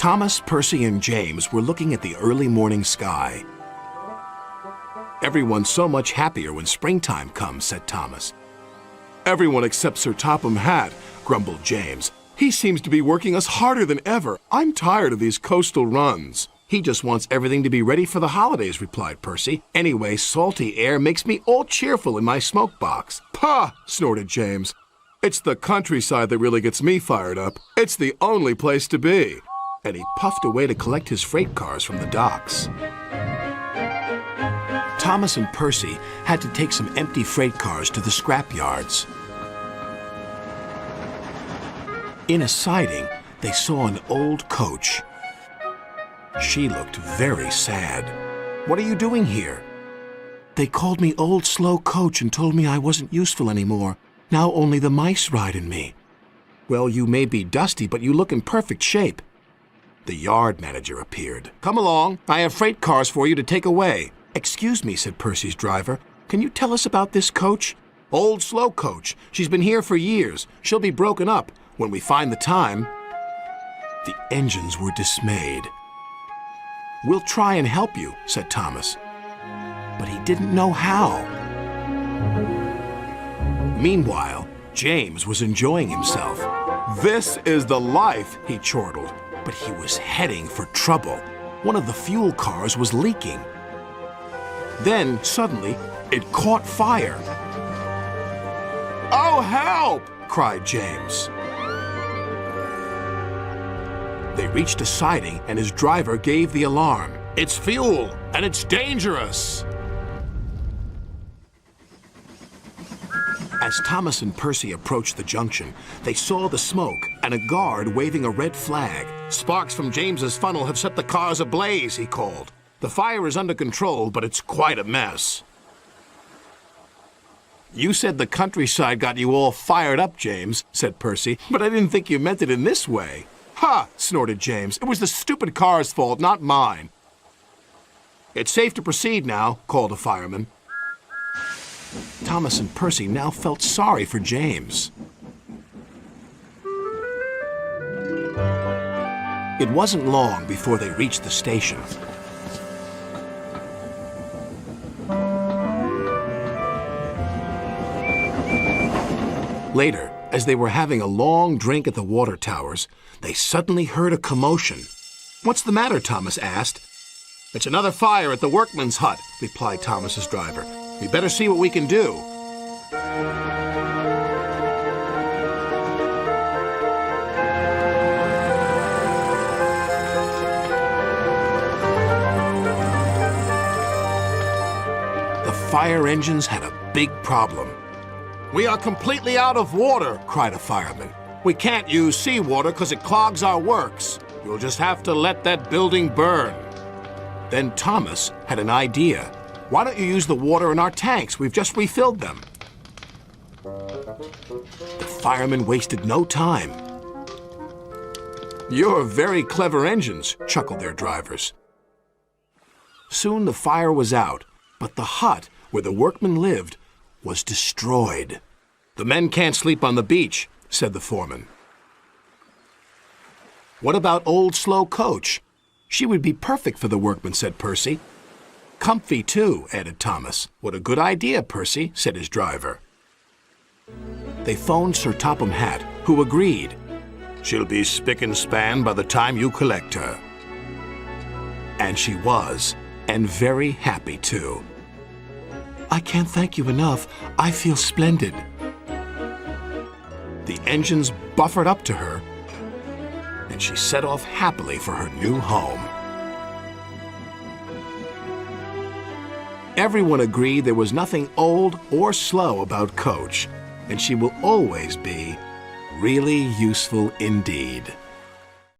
Thomas, Percy, and James were looking at the early morning sky. "Everyone's so much happier when springtime comes," said Thomas. "Everyone except Sir Topham Hatt," grumbled James. "He seems to be working us harder than ever. I'm tired of these coastal runs." "He just wants everything to be ready for the holidays," replied Percy. "Anyway, salty air makes me all cheerful in my smoke box." "Pah!" snorted James. "It's the countryside that really gets me fired up. It's the only place to be." And he puffed away to collect his freight cars from the docks. Thomas and Percy had to take some empty freight cars to the scrap yards. In a siding, they saw an old coach. She looked very sad. "What are you doing here?" "They called me Old Slow Coach and told me I wasn't useful anymore. Now only the mice ride in me." "Well, you may be dusty, but you look in perfect shape." The yard manager appeared. "Come along. I have freight cars for you to take away." "Excuse me," said Percy's driver. "Can you tell us about this coach?" "Old Slow Coach. She's been here for years. She'll be broken up when we find the time." The engines were dismayed. "We'll try and help you," said Thomas. But he didn't know how. Meanwhile, James was enjoying himself. "This is the life," he chortled. But he was heading for trouble. One of the fuel cars was leaking. Then, suddenly, it caught fire. "Oh, help!" cried James. They reached a siding, and his driver gave the alarm. "It's fuel, and it's dangerous!" As Thomas and Percy approached the junction, they saw the smoke and a guard waving a red flag. "Sparks from James's funnel have set the cars ablaze," he called. "The fire is under control, but it's quite a mess." "You said the countryside got you all fired up, James," said Percy, "but I didn't think you meant it in this way." "Ha!" snorted James. "It was the stupid car's fault, not mine." "It's safe to proceed now," called a fireman. Thomas and Percy now felt sorry for James. It wasn't long before they reached the station. Later, as they were having a long drink at the water towers, they suddenly heard a commotion. "What's the matter?" Thomas asked. "It's another fire at the workman's hut," replied Thomas's driver. "We better see what we can do." The fire engines had a big problem. "We are completely out of water," cried a fireman. "We can't use seawater because it clogs our works. We'll just have to let that building burn." Then Thomas had an idea. "Why don't you use the water in our tanks? We've just refilled them." The firemen wasted no time. "You're very clever engines," chuckled their drivers. Soon the fire was out, but the hut where the workmen lived was destroyed. "The men can't sleep on the beach," said the foreman. "What about Old Slow Coach? She would be perfect for the workmen," said Percy. "Comfy, too," added Thomas. "What a good idea, Percy," said his driver. They phoned Sir Topham Hatt, who agreed. "She'll be spick and span by the time you collect her." And she was, and very happy, too. "I can't thank you enough. I feel splendid." The engines buffered up to her, and she set off happily for her new home. Everyone agreed there was nothing old or slow about Coach, and she will always be really useful indeed.